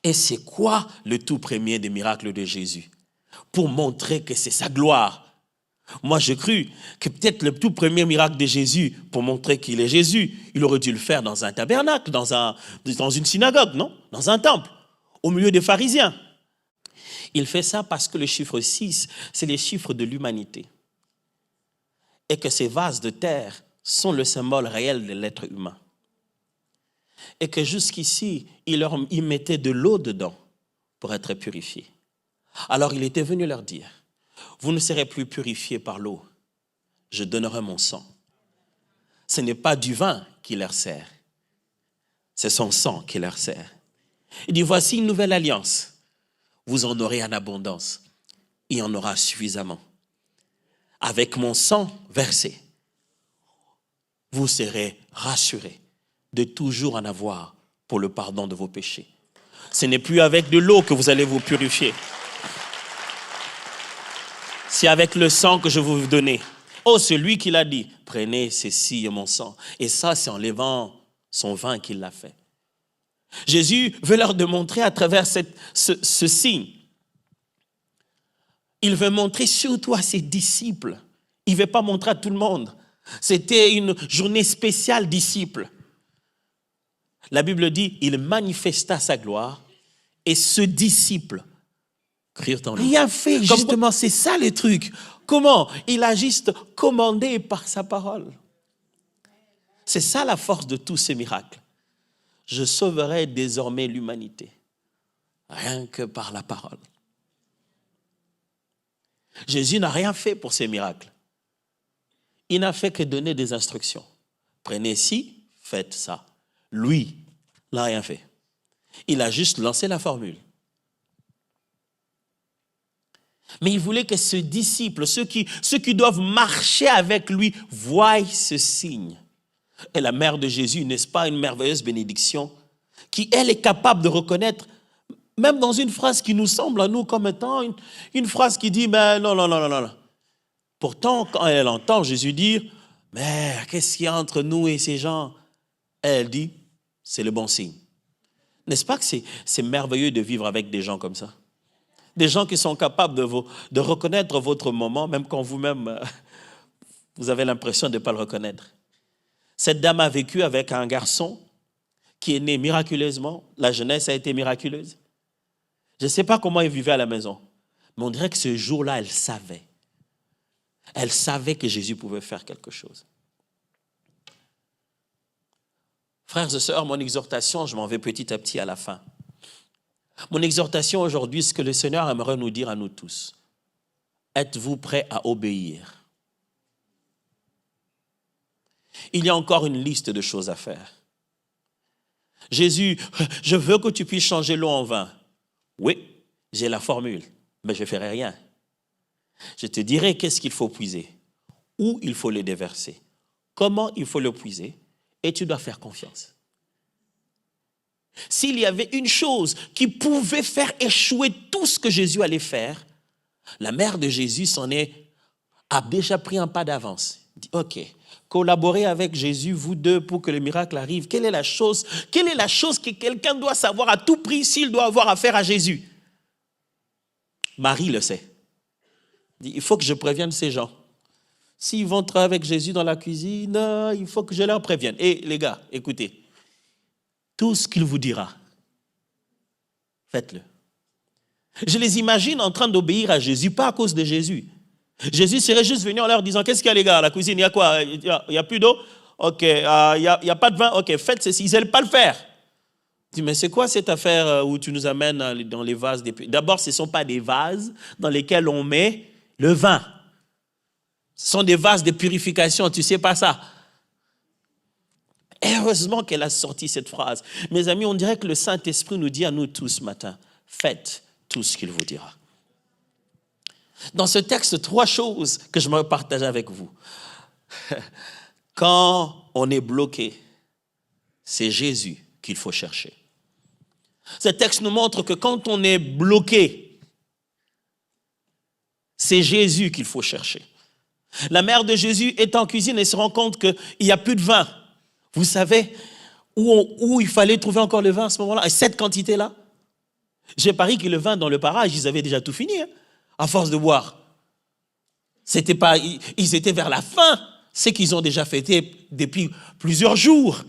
Et c'est quoi le tout premier des miracles de Jésus? Pour montrer que c'est sa gloire. Moi, j'ai cru que peut-être le tout premier miracle de Jésus, pour montrer qu'il est Jésus, il aurait dû le faire dans un tabernacle, dans une synagogue, non? Dans un temple, au milieu des pharisiens. Il fait ça parce que le chiffre 6, c'est les chiffres de l'humanité. Et que ces vases de terre sont le symbole réel de l'être humain. Et que jusqu'ici, il mettait de l'eau dedans pour être purifié. Alors il était venu leur dire, vous ne serez plus purifiés par l'eau, je donnerai mon sang. Ce n'est pas du vin qui leur sert, c'est son sang qui leur sert. Il dit, voici une nouvelle alliance, vous en aurez en abondance, il y en aura suffisamment. Avec mon sang versé, vous serez rassurés de toujours en avoir pour le pardon de vos péchés. Ce n'est plus avec de l'eau que vous allez vous purifier. C'est avec le sang que je vais vous donner. Oh, c'est lui qui l'a dit. Prenez ceci et mon sang. Et ça, c'est en levant son vin qu'il l'a fait. Jésus veut leur démontrer à travers ce signe. Il veut montrer surtout à ses disciples. Il ne veut pas montrer à tout le monde. C'était une journée spéciale disciples. La Bible dit, il manifesta sa gloire et ce disciple crurent en lui. Rien fait, justement, c'est ça le truc. Comment? Il a juste commandé par sa parole. C'est ça la force de tous ces miracles. Je sauverai désormais l'humanité, rien que par la parole. Jésus n'a rien fait pour ces miracles. Il n'a fait que donner des instructions. Prenez ci, faites ça. Lui n'a rien fait. Il a juste lancé la formule. Mais il voulait que ce disciple, ceux qui doivent marcher avec lui, voient ce signe. Et la mère de Jésus, n'est-ce pas une merveilleuse bénédiction, qui, elle, est capable de reconnaître, même dans une phrase qui nous semble à nous comme étant une phrase qui dit, mais non. Pourtant, quand elle entend Jésus dire, mais qu'est-ce qu'il y a entre nous et ces gens? Elle dit, c'est le bon signe. N'est-ce pas que c'est merveilleux de vivre avec des gens comme ça? Des gens qui sont capables de reconnaître votre moment, même quand vous-même, vous avez l'impression de ne pas le reconnaître. Cette dame a vécu avec un garçon qui est né miraculeusement. La jeunesse a été miraculeuse. Je ne sais pas comment il vivait à la maison, mais on dirait que ce jour-là, elle savait. Elle savait que Jésus pouvait faire quelque chose. Frères et sœurs, mon exhortation, je m'en vais petit à petit à la fin. Mon exhortation aujourd'hui, ce que le Seigneur aimerait nous dire à nous tous. Êtes-vous prêts à obéir? Il y a encore une liste de choses à faire. Jésus, je veux que tu puisses changer l'eau en vin. Oui, j'ai la formule, mais je ne ferai rien. Je te dirai qu'est-ce qu'il faut puiser, où il faut le déverser, comment il faut le puiser, et tu dois faire confiance. S'il y avait une chose qui pouvait faire échouer tout ce que Jésus allait faire, la mère de Jésus a déjà pris un pas d'avance. Dit, ok, collaborez avec Jésus, vous deux, pour que le miracle arrive. Quelle est la chose que quelqu'un doit savoir à tout prix s'il doit avoir affaire à Jésus? Marie le sait. Dit, il faut que je prévienne ces gens. S'ils vont travailler avec Jésus dans la cuisine, il faut que je leur prévienne. Et les gars, écoutez. Tout ce qu'il vous dira, faites-le. Je les imagine en train d'obéir à Jésus, pas à cause de Jésus. Jésus serait juste venu en leur disant, qu'est-ce qu'il y a les gars à la cuisine? Il y a quoi? Il n'y a plus d'eau? Ok. Il n'y a pas de vin? Ok, faites ceci. Ils n'allaient pas le faire. Je dis, mais c'est quoi cette affaire où tu nous amènes dans les vases? D'abord, ce ne sont pas des vases dans lesquels on met le vin. Ce sont des vases de purification, tu ne sais pas ça. Heureusement qu'elle a sorti cette phrase. Mes amis, on dirait que le Saint-Esprit nous dit à nous tous ce matin, faites tout ce qu'il vous dira. Dans ce texte, 3 choses que je me partage avec vous. Quand on est bloqué, c'est Jésus qu'il faut chercher. Ce texte nous montre que quand on est bloqué, c'est Jésus qu'il faut chercher. La mère de Jésus est en cuisine et se rend compte qu'il n'y a plus de vin. Vous savez où il fallait trouver encore le vin à ce moment-là, et cette quantité-là? J'ai parié que le vin dans le parage, ils avaient déjà tout fini, hein, à force de boire. C'était pas, ils étaient vers la fin, c'est qu'ils ont déjà fêté depuis plusieurs jours.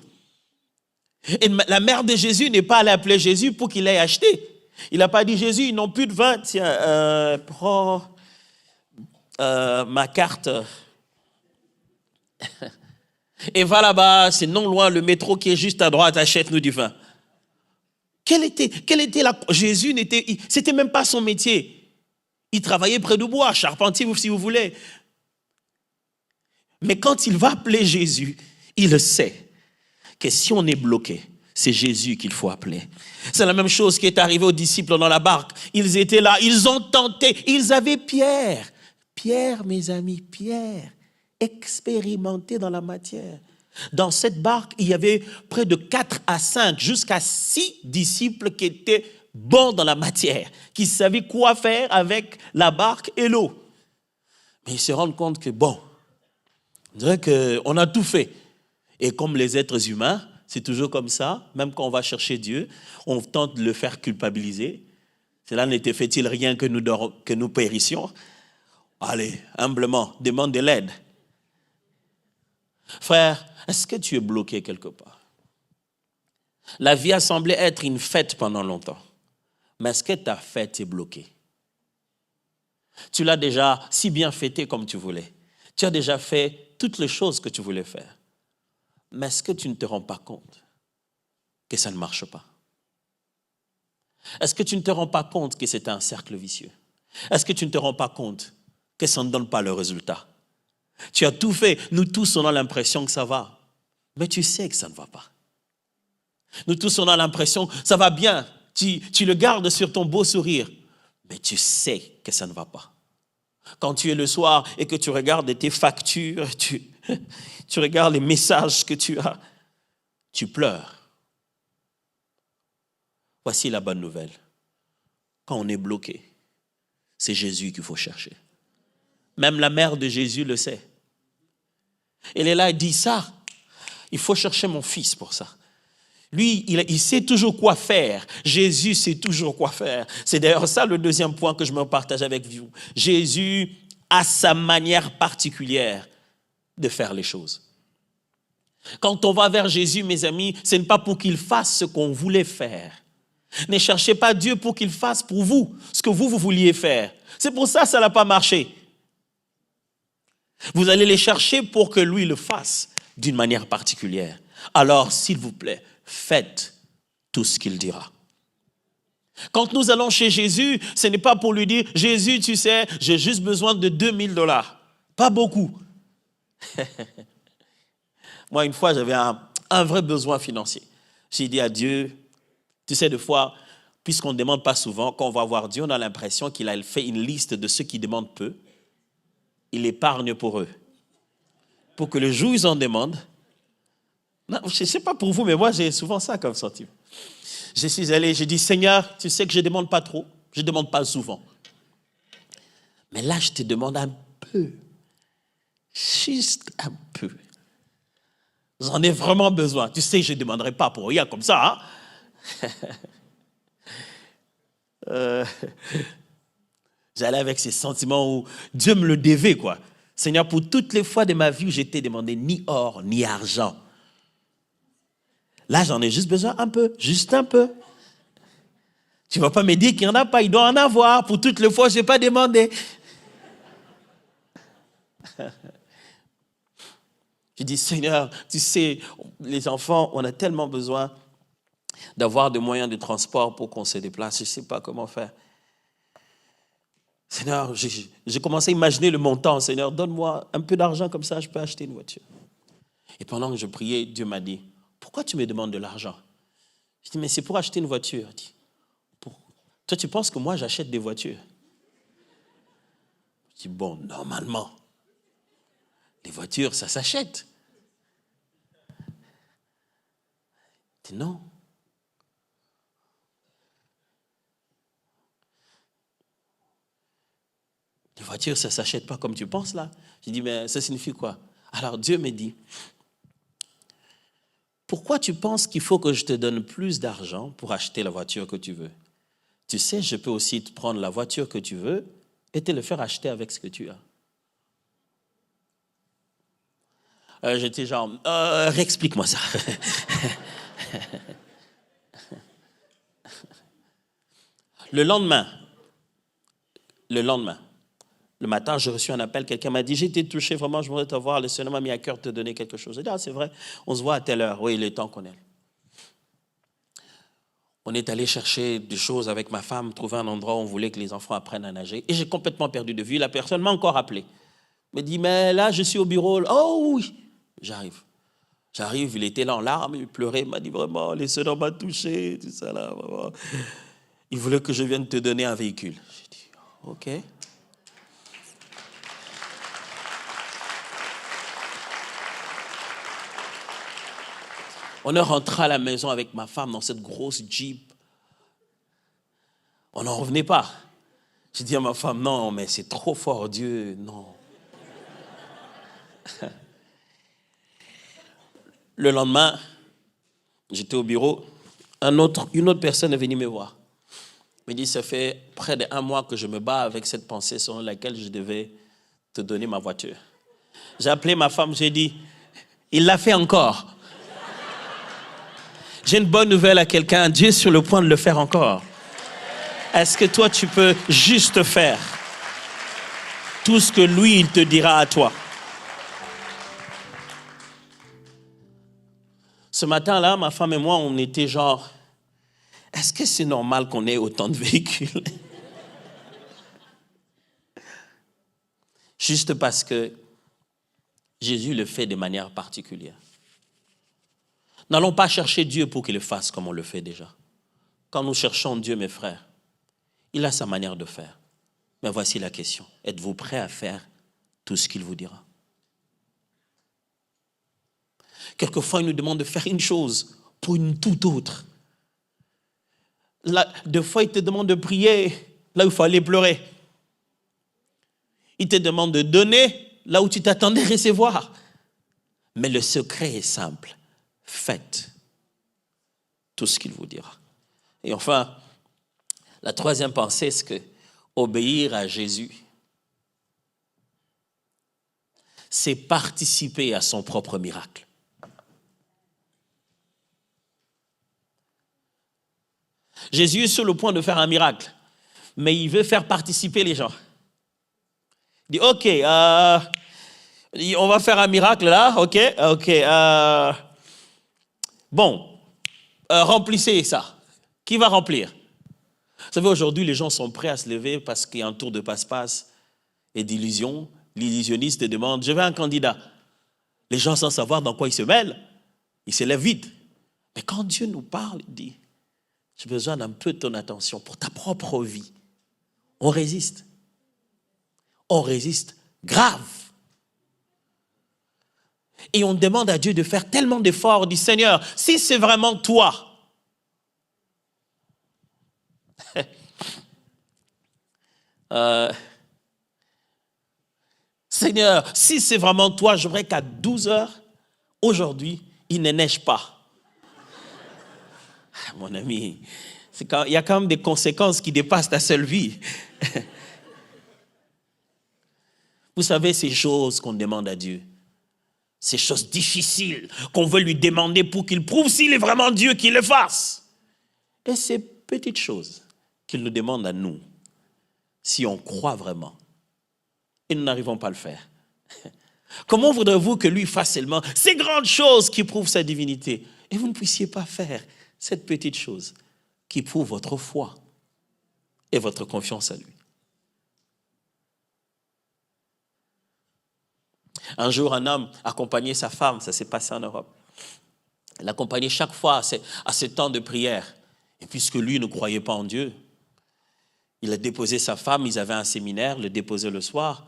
Et la mère de Jésus n'est pas allée appeler Jésus pour qu'il aille acheter. Il n'a pas dit, Jésus, ils n'ont plus de vin, tiens, prends ma carte. Et va là-bas, c'est non loin, le métro qui est juste à droite, achète-nous du vin. Jésus c'était même pas son métier. Il travaillait près du bois, charpentier si vous voulez. Mais quand il va appeler Jésus, il le sait que si on est bloqué, c'est Jésus qu'il faut appeler. C'est la même chose qui est arrivée aux disciples dans la barque. Ils étaient là, ils ont tenté, ils avaient Pierre. Pierre, mes amis, Pierre, expérimenté dans la matière. Dans cette barque, il y avait près de 4 à 5, jusqu'à 6 disciples qui étaient bons dans la matière, qui savaient quoi faire avec la barque et l'eau. Mais ils se rendent compte que, bon, on dirait qu'on a tout fait. Et comme les êtres humains, c'est toujours comme ça, même quand on va chercher Dieu, on tente de le faire culpabiliser. Cela n'était fait-il rien que nous périssions. Allez, humblement, demande de l'aide. Frère, est-ce que tu es bloqué quelque part? La vie a semblé être une fête pendant longtemps. Mais est-ce que ta fête est bloquée? Tu l'as déjà si bien fêtée comme tu voulais. Tu as déjà fait toutes les choses que tu voulais faire. Mais est-ce que tu ne te rends pas compte que ça ne marche pas? Est-ce que tu ne te rends pas compte que c'est un cercle vicieux? Est-ce que tu ne te rends pas compte que ça ne donne pas le résultat? Tu as tout fait. Nous tous, on a l'impression que ça va. Mais tu sais que ça ne va pas. Nous tous, on a l'impression que ça va bien. Tu le gardes sur ton beau sourire. Mais tu sais que ça ne va pas. Quand tu es le soir et que tu regardes tes factures, tu regardes les messages que tu as, tu pleures. Voici la bonne nouvelle. Quand on est bloqué, c'est Jésus qu'il faut chercher. Même la mère de Jésus le sait. Elle est là, elle dit ça. Il faut chercher mon fils pour ça. Lui, il sait toujours quoi faire. Jésus sait toujours quoi faire. C'est d'ailleurs ça le deuxième point que je me partage avec vous. Jésus a sa manière particulière de faire les choses. Quand on va vers Jésus, mes amis, ce n'est pas pour qu'il fasse ce qu'on voulait faire. Ne cherchez pas Dieu pour qu'il fasse pour vous ce que vous vouliez faire. C'est pour ça que ça n'a pas marché. Vous allez les chercher pour que lui le fasse d'une manière particulière. Alors, s'il vous plaît, faites tout ce qu'il dira. Quand nous allons chez Jésus, ce n'est pas pour lui dire, Jésus, tu sais, j'ai juste besoin de $2000. Pas beaucoup. Moi, une fois, j'avais un vrai besoin financier. J'ai dit à Dieu, tu sais, des fois, puisqu'on ne demande pas souvent, quand on va voir Dieu, on a l'impression qu'il a fait une liste de ceux qui demandent peu. Il épargne pour eux. Pour que le jour où ils en demandent, non, je ne sais pas pour vous, mais moi, j'ai souvent ça comme sentiment. Je suis allé, j'ai dit, Seigneur, tu sais que je ne demande pas trop, je ne demande pas souvent. Mais là, je te demande un peu, juste un peu. J'en ai vraiment besoin. Tu sais, je ne demanderai pas pour rien comme ça. J'allais avec ces sentiments où Dieu me le devait, quoi. Seigneur, pour toutes les fois de ma vie où je t'ai demandé ni or, ni argent. Là, j'en ai juste besoin un peu, juste un peu. Tu ne vas pas me dire qu'il n'y en a pas, il doit en avoir. Pour toutes les fois, je n'ai pas demandé. Je dis, Seigneur, tu sais, les enfants, on a tellement besoin d'avoir des moyens de transport pour qu'on se déplace. Je ne sais pas comment faire. Seigneur, j'ai commencé à imaginer le montant. Seigneur, donne-moi un peu d'argent comme ça, je peux acheter une voiture. Et pendant que je priais, Dieu m'a dit, pourquoi tu me demandes de l'argent? Je dis, mais c'est pour acheter une voiture. Il dit, toi, tu penses que moi, j'achète des voitures? Je dis, bon, normalement, les voitures, ça s'achète. Il dit, non. Les voitures, ça ne s'achète pas comme tu penses là. Je dis, mais ça signifie quoi? Alors Dieu me dit, pourquoi tu penses qu'il faut que je te donne plus d'argent pour acheter la voiture que tu veux? tu sais, je peux aussi te prendre la voiture que tu veux et te le faire acheter avec ce que tu as. J'étais genre, réexplique-moi ça. Le lendemain, le matin, j'ai reçu un appel, quelqu'un m'a dit, j'ai été touché, vraiment, je voudrais te voir, le Seigneur m'a mis à cœur de te donner quelque chose. J'ai dit, ah, c'est vrai, on se voit à telle heure. Oui, il est temps qu'on aille. On est allé chercher des choses avec ma femme, trouver un endroit où on voulait que les enfants apprennent à nager. Et j'ai complètement perdu de vue. La personne m'a encore appelé. Il me dit, mais là, je suis au bureau. Oh oui, j'arrive. J'arrive, il était là en larmes, il pleurait, il m'a dit, vraiment, le Seigneur m'a touché, tout ça là, vraiment. Il voulait que je vienne te donner un véhicule. J'ai dit, ok. On est rentré à la maison avec ma femme dans cette grosse Jeep. On n'en revenait pas. J'ai dit à ma femme, non, mais c'est trop fort, Dieu, non. Le lendemain, j'étais au bureau. Une autre personne est venue me voir. Il me dit, ça fait près d'1 mois que je me bats avec cette pensée selon laquelle je devais te donner ma voiture. J'ai appelé ma femme, j'ai dit, il l'a fait encore. J'ai une bonne nouvelle à quelqu'un, Dieu est sur le point de le faire encore. Est-ce que toi, tu peux juste faire tout ce que lui, il te dira à toi? Ce matin-là, ma femme et moi, on était genre, est-ce que c'est normal qu'on ait autant de véhicules? Juste parce que Jésus le fait de manière particulière. N'allons pas chercher Dieu pour qu'il le fasse comme on le fait déjà. Quand nous cherchons Dieu, mes frères, il a sa manière de faire. Mais voici la question. Êtes-vous prêt à faire tout ce qu'il vous dira? Quelquefois, il nous demande de faire une chose pour une toute autre. Des fois, il te demande de prier là où il faut aller pleurer. Il te demande de donner là où tu t'attendais recevoir. Mais le secret est simple. Faites tout ce qu'il vous dira. Et enfin, la troisième pensée, c'est que obéir à Jésus, c'est participer à son propre miracle. Jésus est sur le point de faire un miracle, mais il veut faire participer les gens. Il dit, ok, on va faire un miracle là, ok. Bon, remplissez ça. Qui va remplir? Vous savez, aujourd'hui, les gens sont prêts à se lever parce qu'il y a un tour de passe-passe et d'illusion. L'illusionniste demande, je veux un candidat. Les gens, sans savoir dans quoi ils se mêlent, ils se lèvent vite. Mais quand Dieu nous parle, il dit, j'ai besoin d'un peu de ton attention pour ta propre vie. On résiste. On résiste grave. Et on demande à Dieu de faire tellement d'efforts. On dit, Seigneur, si c'est vraiment toi, Seigneur, si c'est vraiment toi, je voudrais qu'à 12 heures, aujourd'hui, il ne neige pas. Mon ami, il y a quand même des conséquences qui dépassent ta seule vie. Vous savez, ces choses qu'on demande à Dieu, ces choses difficiles qu'on veut lui demander pour qu'il prouve s'il est vraiment Dieu, qu'il le fasse. Et ces petites choses qu'il nous demande à nous, si on croit vraiment, et nous n'arrivons pas à le faire. Comment voudrez-vous que lui fasse seulement ces grandes choses qui prouvent sa divinité et vous ne puissiez pas faire cette petite chose qui prouve votre foi et votre confiance à lui? Un jour, un homme accompagnait sa femme, ça s'est passé en Europe. Il l'accompagnait chaque fois à ces temps de prière. Et puisque lui ne croyait pas en Dieu, il a déposé sa femme, ils avaient un séminaire, le déposait le soir.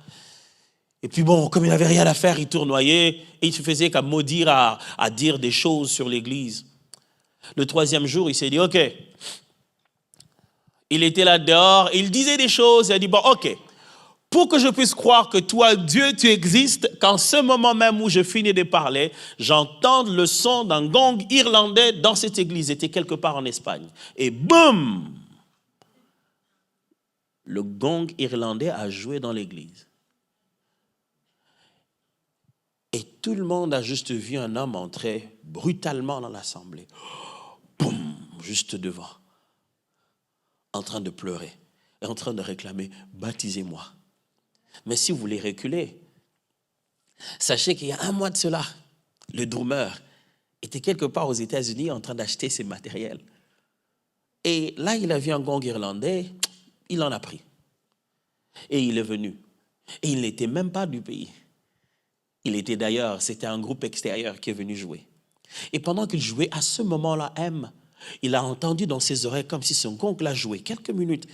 Et puis bon, comme il n'avait rien à faire, il tournoyait et il se faisait qu'à maudire, à dire des choses sur l'église. Le 3e jour, il s'est dit, ok. Il était là dehors, il disait des choses, il a dit, bon, ok. Pour que je puisse croire que toi, Dieu, tu existes, qu'en ce moment même où je finis de parler, j'entende le son d'un gong irlandais dans cette église. C'était quelque part en Espagne. Et boum! le gong irlandais a joué dans l'église. Et tout le monde a juste vu un homme entrer brutalement dans l'assemblée. Boum, juste devant. En train de pleurer et en train de réclamer « baptisez-moi ». Mais si vous voulez reculer, sachez qu'il y a un mois de cela, le drummer était quelque part aux États-Unis en train d'acheter ses matériels. Et là, il a vu un gong irlandais, il en a pris. Et il est venu. Et il n'était même pas du pays. Il était d'ailleurs, c'était un groupe extérieur qui est venu jouer. Et pendant qu'il jouait, à ce moment-là, il a entendu dans ses oreilles comme si son gong l'a joué. Quelques minutes,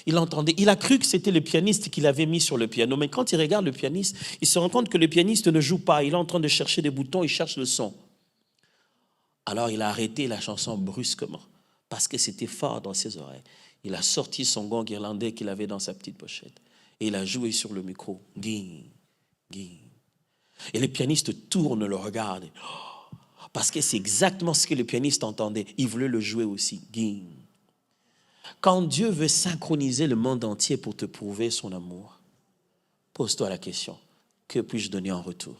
il entendait. Il a cru que c'était le pianiste qu'il avait mis sur le piano. Mais quand il regarde le pianiste, il se rend compte que le pianiste ne joue pas. Il est en train de chercher des boutons, il cherche le son. Alors il a arrêté la chanson brusquement parce que c'était fort dans ses oreilles. Il a sorti son gong irlandais qu'il avait dans sa petite pochette et il a joué sur le micro. Ging, ging. Et le pianiste tourne, le regarde. Parce que c'est exactement ce que le pianiste entendait. Il voulait le jouer aussi. Ging. Quand Dieu veut synchroniser le monde entier pour te prouver son amour, pose-toi la question, que puis-je donner en retour?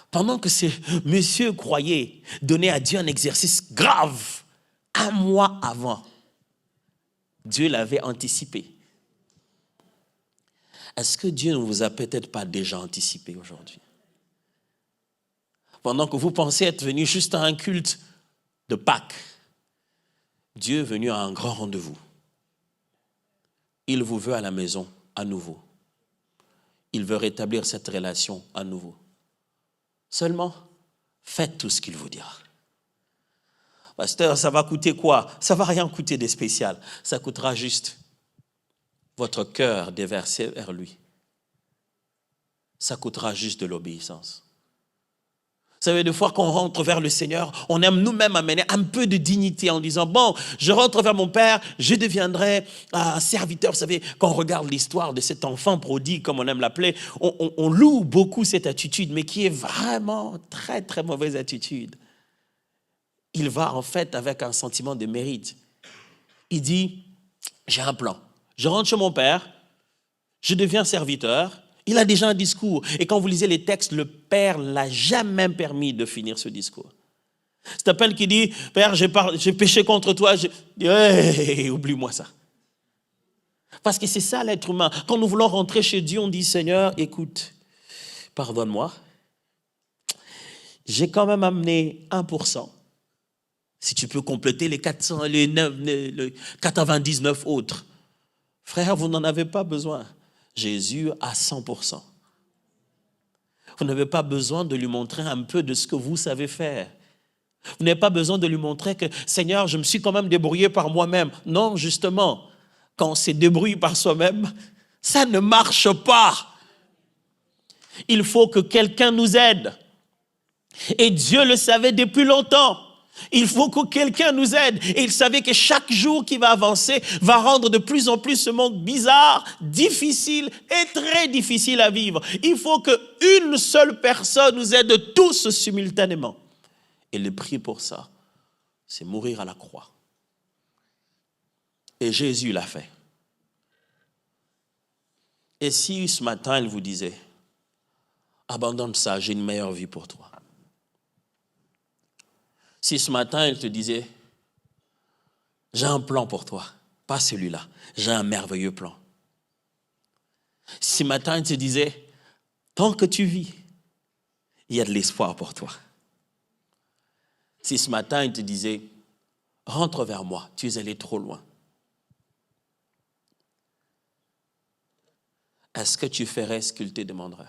Pendant que ce monsieur croyait donner à Dieu un exercice grave, un mois avant, Dieu l'avait anticipé. Est-ce que Dieu ne vous a peut-être pas déjà anticipé aujourd'hui? Pendant que vous pensez être venu juste à un culte de Pâques, Dieu est venu à un grand rendez-vous. Il vous veut à la maison à nouveau. Il veut rétablir cette relation à nouveau. Seulement, faites tout ce qu'il vous dira. Pasteur, ça va coûter quoi? Ça ne va rien coûter de spécial. Ça coûtera juste votre cœur déversé vers lui. Ça coûtera juste de l'obéissance. Vous savez, des fois qu'on rentre vers le Seigneur, on aime nous-mêmes amener un peu de dignité en disant, bon, je rentre vers mon Père, je deviendrai un serviteur. Vous savez, quand on regarde l'histoire de cet enfant prodigue, comme on aime l'appeler, on loue beaucoup cette attitude, mais qui est vraiment très, très mauvaise attitude. Il va en fait avec un sentiment de mérite. Il dit, j'ai un plan. Je rentre chez mon Père, je deviens serviteur. Il a déjà un discours. Et quand vous lisez les textes, le Père ne l'a jamais permis de finir ce discours. C'est un père qui dit, Père, j'ai péché contre toi. Hey, oublie-moi ça. Parce que c'est ça l'être humain. Quand nous voulons rentrer chez Dieu, on dit, Seigneur, écoute, pardonne-moi. J'ai quand même amené 1%. Si tu peux compléter les 99 autres. Frère, vous n'en avez pas besoin. Jésus à 100%. Vous n'avez pas besoin de lui montrer un peu de ce que vous savez faire. Vous n'avez pas besoin de lui montrer que, Seigneur, je me suis quand même débrouillé par moi-même. Non, justement, quand on se débrouille par soi-même, ça ne marche pas. Il faut que quelqu'un nous aide. Et Dieu le savait depuis longtemps. Il faut que quelqu'un nous aide. Et il savait que chaque jour qui va avancer va rendre de plus en plus ce monde bizarre, difficile et très difficile à vivre. Il faut qu'une seule personne nous aide tous simultanément. Et le prix pour ça, c'est mourir à la croix. Et Jésus l'a fait. Et si ce matin, il vous disait, abandonne ça, j'ai une meilleure vie pour toi. Si ce matin, il te disait, j'ai un plan pour toi, pas celui-là, j'ai un merveilleux plan. Si ce matin, il te disait, tant que tu vis, il y a de l'espoir pour toi. Si ce matin, il te disait, rentre vers moi, tu es allé trop loin. Est-ce que tu ferais ce qu'il te demanderait?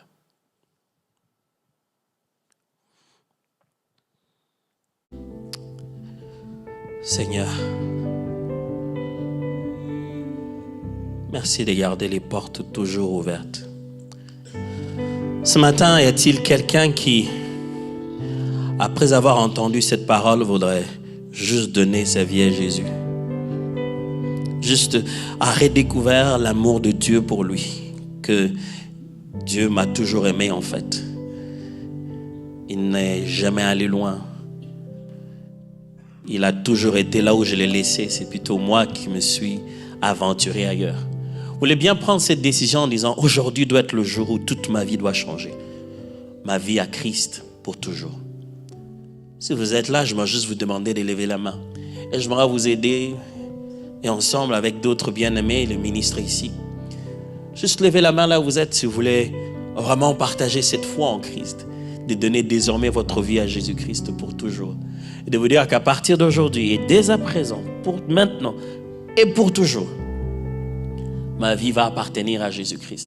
Seigneur, merci de garder les portes toujours ouvertes. Ce matin, y a-t-il quelqu'un qui, après avoir entendu cette parole, voudrait juste donner sa vie à Jésus? Juste a redécouvert l'amour de Dieu pour lui, que Dieu m'a toujours aimé en fait. Il n'est jamais allé loin. Il a toujours été là où je l'ai laissé. C'est plutôt moi qui me suis aventuré ailleurs. Vous voulez bien prendre cette décision en disant, aujourd'hui doit être le jour où toute ma vie doit changer. Ma vie à Christ pour toujours. Si vous êtes là, je vais juste vous demander de lever la main. Et je vais vous aider. Et ensemble, avec d'autres bien-aimés, les ministres ici. Juste levez la main là où vous êtes si vous voulez vraiment partager cette foi en Christ. De donner désormais votre vie à Jésus-Christ pour toujours. Et de vous dire qu'à partir d'aujourd'hui et dès à présent, pour maintenant et pour toujours, ma vie va appartenir à Jésus-Christ.